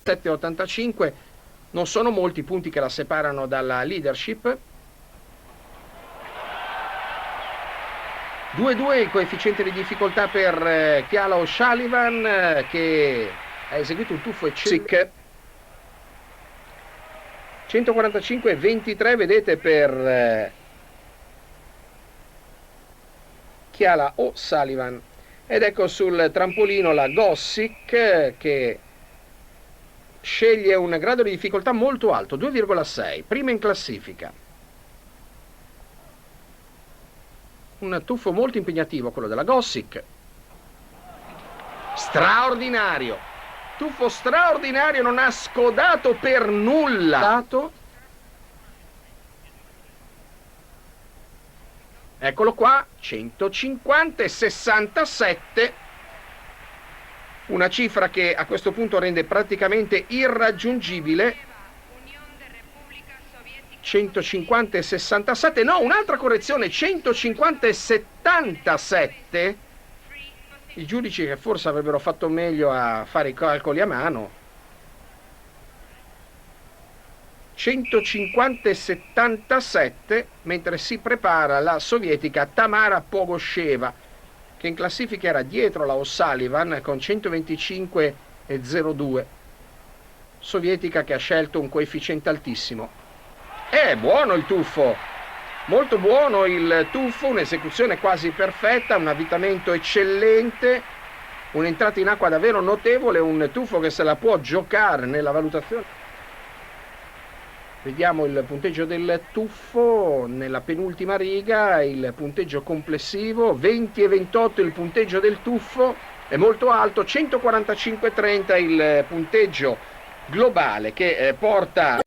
7,85, non sono molti i punti che la separano dalla leadership. 2,2 il coefficiente di difficoltà per Keala O'Sullivan, che ha eseguito un tuffo eccellente. 145,23 vedete per Keala O'Sullivan. Ed ecco sul trampolino la Gossick, che sceglie un grado di difficoltà molto alto, 2,6, prima in classifica. Un tuffo molto impegnativo quello della Gossick. Straordinario, tuffo straordinario, non ha scodato per nulla. Eccolo qua, 150,67, una cifra che a questo punto rende praticamente irraggiungibile. 150,67, no, un'altra correzione, 150,77. I giudici che forse avrebbero fatto meglio a fare i calcoli a mano. 150,77, mentre si prepara la sovietica Tamara Pogosheva, che in classifica era dietro la O'Sullivan con 125,02. Sovietica che ha scelto un coefficiente altissimo. È buono il tuffo, molto buono il tuffo, un'esecuzione quasi perfetta, un avvitamento eccellente, un'entrata in acqua davvero notevole, un tuffo che se la può giocare nella valutazione. Vediamo il punteggio del tuffo nella penultima riga, il punteggio complessivo, 20,28 il punteggio del tuffo, è molto alto, 145,30 il punteggio globale che porta